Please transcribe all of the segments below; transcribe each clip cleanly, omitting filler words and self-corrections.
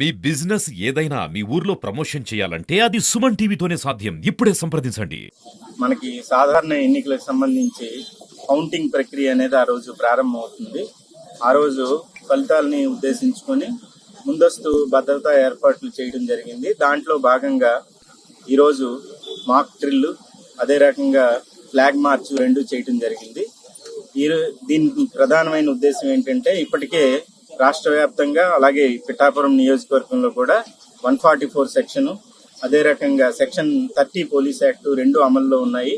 మీ business ఏదైనా మీ ఊర్లో promotion చేయాలంటే అది సుమన్ టీవీతోనే సాధ్యం. ఇప్పుడే సంప్రదించండి. మనకి సాధారణ ఎన్నికలకు సంబంధించి కౌంటింగ్ ప్రక్రియ అనేది ఆ రోజు ప్రారంభమవుతుంది. ఆ రోజు ఫలితాలని ఉద్దేశించుకొని ముందస్తు భద్రతా ఏర్పాట్లు చేయడం జరిగింది. దాంట్లో భాగంగా ఈరోజు మాక్ డ్రిల్, అదే రకంగా ఫ్లాగ్ మార్చ్ రెండు చేయడం జరిగింది. దీనికి ప్రధానమైన ఉద్దేశం ఏంటంటే, ఇప్పటికే రాష్ట్ర వ్యాప్తంగా అలాగే పిఠాపురం నియోజకవర్గంలో కూడా 144 సెక్షన్, అదే రకంగా సెక్షన్ 30 పోలీస్ యాక్ట్ రెండు అమల్లో ఉన్నాయి.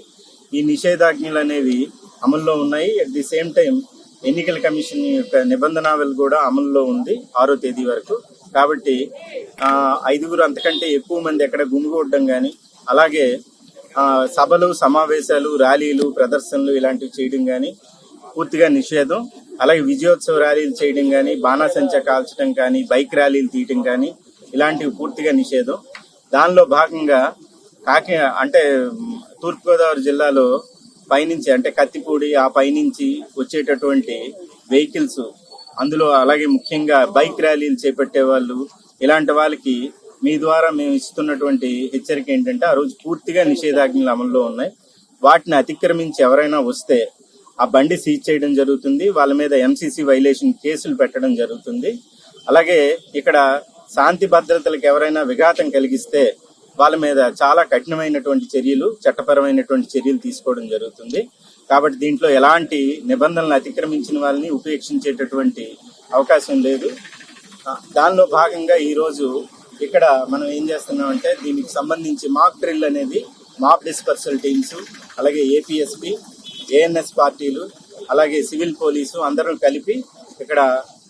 ఈ నిషేధాజ్ఞలు అనేవి అమల్లో ఉన్నాయి. అట్ ది సేమ్ టైం ఎన్నికల కమిషన్ యొక్క నిబంధనావళి కూడా అమల్లో ఉంది 6వ తేదీ వరకు. కాబట్టి 5గురు అంతకంటే ఎక్కువ మంది ఎక్కడ గుమిగూడడం కానీ, అలాగే సభలు, సమావేశాలు, ర్యాలీలు, ప్రదర్శనలు ఇలాంటివి చేయడం కానీ పూర్తిగా నిషేధం. అలాగే విజయోత్సవ ర్యాలీలు చేయడం కానీ, బాణాసంచా కాల్చడం కానీ, బైక్ ర్యాలీలు తీయటం కానీ ఇలాంటివి పూర్తిగా నిషేధం. దానిలో భాగంగా తూర్పుగోదావరి జిల్లాలో పైనుంచి అంటే కత్తిపూడి ఆ పైనుంచి వచ్చేటటువంటి వెహికల్స్, అందులో అలాగే ముఖ్యంగా బైక్ ర్యాలీలు చేపట్టే వాళ్ళు, ఇలాంటి వాళ్ళకి మీ ద్వారా మేము ఇస్తున్నటువంటి హెచ్చరిక ఏంటంటే, ఆ రోజు పూర్తిగా నిషేధాజ్ఞలు అమల్లో ఉన్నాయి. వాటిని అతిక్రమించి ఎవరైనా వస్తే ఆ బండి సీజ్ చేయడం జరుగుతుంది. వాళ్ళ మీద ఎంసీసీ వైలేషన్ కేసులు పెట్టడం జరుగుతుంది. అలాగే ఇక్కడ శాంతి భద్రతలకు ఎవరైనా విఘాతం కలిగిస్తే వాళ్ళ మీద చాలా కఠినమైనటువంటి చర్యలు, చట్టపరమైనటువంటి చర్యలు తీసుకోవడం జరుగుతుంది. కాబట్టి దీంట్లో ఎలాంటి నిబంధనలు అతిక్రమించిన వాళ్ళని ఉపేక్షించేటటువంటి అవకాశం లేదు. దానిలో భాగంగా ఈరోజు ఇక్కడ మనం ఏం చేస్తున్నామంటే, దీనికి సంబంధించి మాక్ డ్రిల్ అనేది మాప్ డిస్పర్సల్ టీమ్స్, అలాగే ఏపీఎస్పీ, ఏఎన్ఎస్ పార్టీలు, అలాగే సివిల్ పోలీసు అందరూ కలిపి ఇక్కడ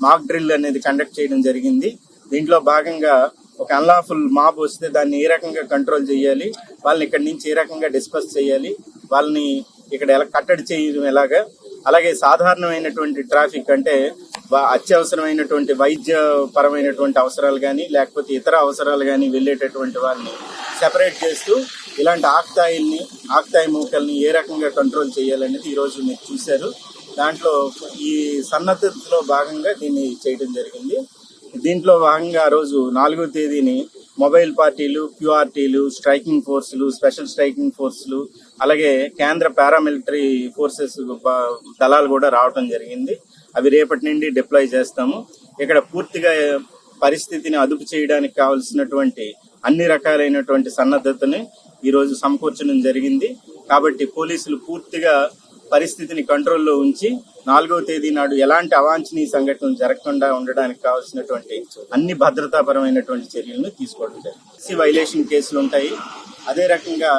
మాక్ డ్రిల్ అనేది కండక్ట్ చేయడం జరిగింది. దీంట్లో భాగంగా ఒక అన్లాఫుల్ మాబ్ వస్తే దాన్ని ఏ రకంగా కంట్రోల్ చేయాలి, వాళ్ళని ఇక్కడి నుంచి ఏ రకంగా డిస్పర్స్ చేయాలి, వాళ్ళని ఇక్కడ ఎలా కట్టడి చేయడం ఎలాగా, అలాగే సాధారణమైనటువంటి ట్రాఫిక్ అంటే అత్యవసరమైనటువంటి వైద్య పరమైనటువంటి అవసరాలు కానీ, లేకపోతే ఇతర అవసరాలు కానీ వెళ్ళేటటువంటి వాళ్ళని సెపరేట్ చేస్తూ ఇలాంటి ఆక్తాయి మూకల్ని ఏ రకంగా కంట్రోల్ చేయాలనేది ఈరోజు మీరు చూశారు. దాంట్లో ఈ సన్నద్ధతలో భాగంగా దీన్ని చేయడం జరిగింది. దీంట్లో భాగంగా ఆ రోజు 4వ తేదీని మొబైల్ పార్టీలు, క్యూఆర్టీలు, స్ట్రైకింగ్ ఫోర్సులు, స్పెషల్ స్ట్రైకింగ్ ఫోర్సులు, అలాగే కేంద్ర పారామిలిటరీ ఫోర్సెస్ దళాలు కూడా రావడం జరిగింది. అవి రేపటి నుండి డిప్లాయ్ చేస్తాము. ఇక్కడ పూర్తిగా పరిస్థితిని అదుపు చేయడానికి కావలసినటువంటి అన్ని రకాలైనటువంటి సన్నద్ధతని ఈరోజు సమకూర్చడం జరిగింది. కాబట్టి పోలీసులు పూర్తిగా పరిస్థితిని కంట్రోల్లో ఉంచి 4వ తేదీ నాడు ఎలాంటి అవాంఛనీయ సంఘటనలు జరగకుండా ఉండడానికి కావాల్సినటువంటి అన్ని భద్రతాపరమైనటువంటి చర్యలను తీసుకోవడం జరిగింది. వైలేషన్ కేసులు ఉంటాయి. అదే రకంగా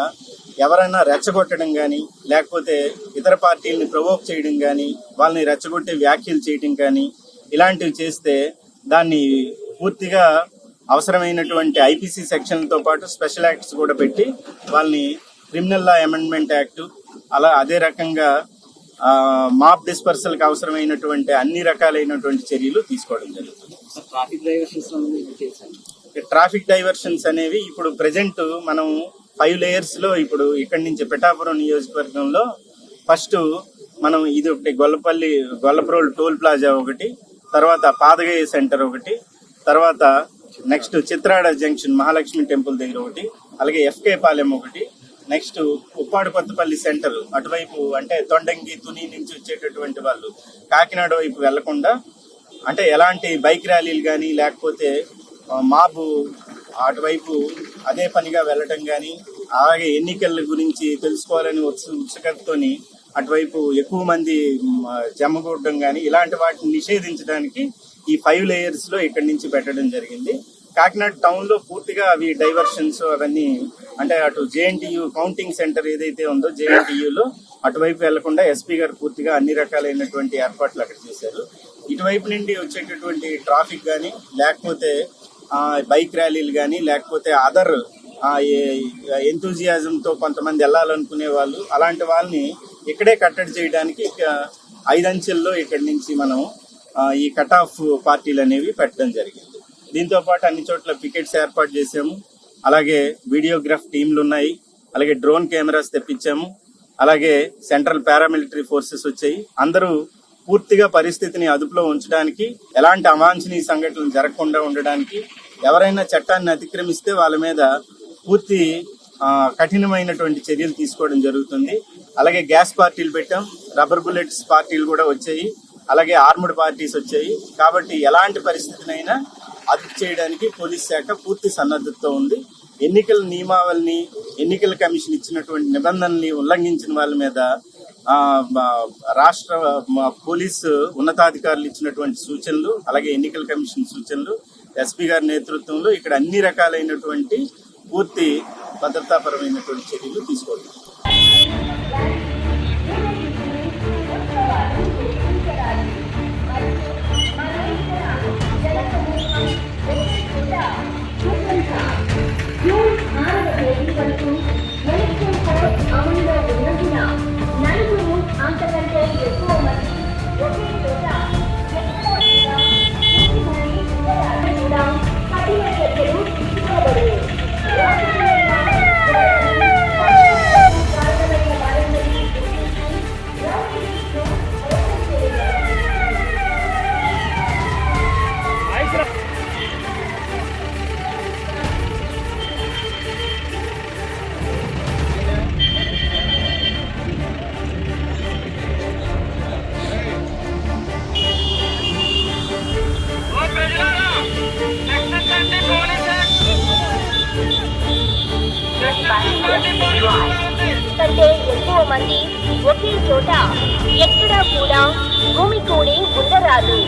ఎవరైనా రెచ్చగొట్టడం కానీ, లేకపోతే ఇతర పార్టీలని ప్రొవోక్ చేయడం కానీ, వాళ్ళని రెచ్చగొట్టే వ్యాఖ్యలు చేయడం కానీ ఇలాంటివి చేస్తే దాన్ని పూర్తిగా అవసరమైనటువంటి ఐపీసీ సెక్షన్లతో పాటు స్పెషల్ యాక్ట్స్ కూడా పెట్టి వాళ్ళని క్రిమినల్ లా అమెండ్మెంట్ యాక్ట్, అదే రకంగా మాప్ డిస్పర్సల్కి అవసరమైనటువంటి అన్ని రకాలైనటువంటి చర్యలు తీసుకోవడం జరుగుతుంది. ట్రాఫిక్ డైవర్షన్స్ అనేవి ఇప్పుడు ప్రెజెంట్ మనం 5 layers లో ఇప్పుడు ఇక్కడి నుంచి పిఠాపురం నియోజకవర్గంలో ఫస్ట్ మనం ఇది ఒకటి గొల్లప్రోల్ టోల్ ప్లాజా ఒకటి, తర్వాత పాదగయ్య సెంటర్ ఒకటి, తర్వాత next Chitrada junction Mahalakshmi temple దగ్గర ఒకటి, అలాగే ఎఫ్కే పాలెం ఒకటి, నెక్స్ట్ ఉప్పాడు కొత్తపల్లి సెంటర్ అటువైపు అంటే తొండంగి, తుని నుంచి వచ్చేటటువంటి వాళ్ళు కాకినాడ వైపు వెళ్లకుండా అంటే ఎలాంటి బైక్ ర్యాలీలు కానీ, లేకపోతే మాబు అటువైపు అదే పనిగా వెళ్ళటం కానీ, అలాగే ఎన్నికల గురించి తెలుసుకోవాలని ఉత్సుకతతోని అటువైపు ఎక్కువ మంది జమగూడడం కానీ ఇలాంటి వాటిని నిషేధించడానికి ఈ 5 layers లో ఇక్కడి నుంచి పెట్టడం జరిగింది. కాకినాడ టౌన్ లో పూర్తిగా అవి డైవర్షన్స్ అవన్నీ అంటే అటు జేఎన్టీయూ కౌంటింగ్ సెంటర్ ఏదైతే ఉందో జేఎన్టీయూలో అటువైపు వెళ్లకుండా ఎస్పీ గారు పూర్తిగా అన్ని రకాలైనటువంటి ఏర్పాట్లు అక్కడ చేశారు. ఇటువైపు నుండి వచ్చేటటువంటి ట్రాఫిక్ కానీ, లేకపోతే బైక్ ర్యాలీలు కానీ, లేకపోతే అదర్ ఎంతూజియాజంతో కొంతమంది వెళ్ళాలనుకునే వాళ్ళు, అలాంటి వాళ్ళని ఇక్కడే కట్టడి చేయడానికి 5 అంచెల్లో ఇక్కడి నుంచి మనం ఈ కట్ ఆఫ్ పార్టీలు అనేవి పెట్టడం జరిగింది. దీంతో పాటు అన్ని చోట్ల పికెట్స్ ఏర్పాటు చేసాము. అలాగే వీడియోగ్రాఫ్ టీంలు ఉన్నాయి, అలాగే డ్రోన్ కెమెరాస్ తెప్పించాము, అలాగే సెంట్రల్ పారామిలిటరీ ఫోర్సెస్ వచ్చాయి. అందరూ పూర్తిగా పరిస్థితిని అదుపులో ఉంచడానికి, ఎలాంటి అవాంఛనీయ సంఘటనలు జరగకుండా ఉండడానికి ఎవరైనా చట్టాన్ని అతిక్రమిస్తే వాళ్ళ మీద పూర్తి కఠినమైనటువంటి చర్యలు తీసుకోవడం జరుగుతుంది. అలాగే గ్యాస్ పార్టీలు పెట్టాం, రబ్బర్ బుల్లెట్స్ పార్టీలు కూడా వచ్చాయి, అలాగే ఆర్మ్డ్ పార్టీస్ వచ్చాయి. కాబట్టి ఎలాంటి పరిస్థితినైనా అదుపు చేయడానికి పోలీస్ శాఖ పూర్తి సన్నద్ధతతో ఉంది. ఎన్నికల నియమావళిని, ఎన్నికల కమిషన్ ఇచ్చినటువంటి నిబంధనల్ని ఉల్లంఘించిన వాళ్ళ మీద రాష్ట్ర పోలీసు ఉన్నతాధికారులు ఇచ్చినటువంటి సూచనలు, అలాగే ఎన్నికల కమిషన్ సూచనలు, ఎస్పీ గారి నేతృత్వంలో ఇక్కడ అన్ని రకాలైనటువంటి పూర్తి భద్రతాపరమైనటువంటి చర్యలు తీసుకోవాలి. అంతకంటే ఎక్కువ మంది ఒకే చోట కఠిన చర్యలు తీసుకోబడి కంటే ఎక్కువ మంది ఒకే చోట ఎక్కడా కూడా గుమికూడి ఉండరాదు.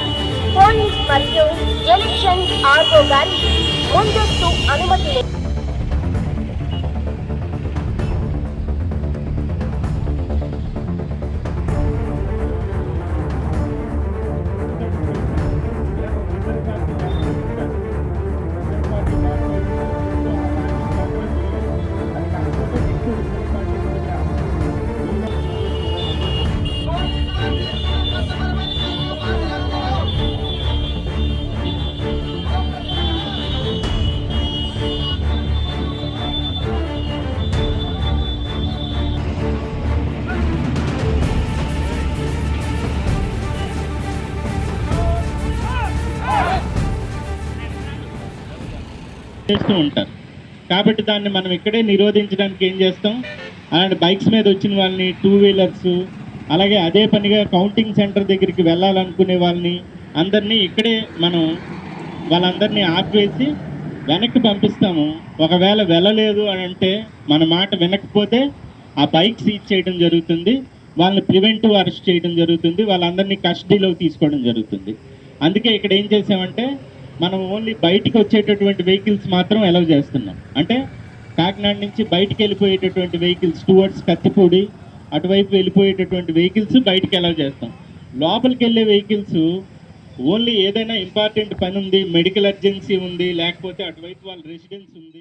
పోలీస్ మరియు ఎలక్షన్ ఆర్ఓ గారి ముందస్తు అనుమతి చేస్తూ ఉంటారు. కాబట్టి దాన్ని మనం ఇక్కడే నిరోధించడానికి ఏం చేస్తాం, అలాంటి బైక్స్ మీద వచ్చిన వాళ్ళని, 2 వీలర్స్, అలాగే అదే పనిగా కౌంటింగ్ సెంటర్ దగ్గరికి వెళ్ళాలనుకునే వాళ్ళని అందరినీ ఇక్కడే మనం వాళ్ళందరినీ ఆపివేసి వెనక్కి పంపిస్తాము. ఒకవేళ వెళ్ళలేదు అని అంటే, మన మాట వినకపోతే ఆ బైక్ సీజ్ చేయడం జరుగుతుంది, వాళ్ళని ప్రివెంటివ్ అరెస్ట్ చేయడం జరుగుతుంది, వాళ్ళందరినీ కస్టడీలోకి తీసుకోవడం జరుగుతుంది. అందుకే ఇక్కడ ఏం చేసామంటే, మనం ఓన్లీ బయటికి వచ్చేటటువంటి వెహికల్స్ మాత్రం అలౌ చేస్తున్నాం. అంటే కాకినాడ నుంచి బయటికి వెళ్ళిపోయేటటువంటి వెహికల్స్ టువర్డ్స్ కత్తిపూడి అటువైపు వెళ్ళిపోయేటటువంటి వెహికల్స్ బయటికి అలౌ చేస్తాం. లోపలికి వెళ్ళే వెహికల్స్ ఓన్లీ ఏదైనా ఇంపార్టెంట్ పని ఉంది, మెడికల్ అర్జెన్సీ ఉంది, లేకపోతే అటువైపు వాళ్ళ రెసిడెన్స్ ఉంది.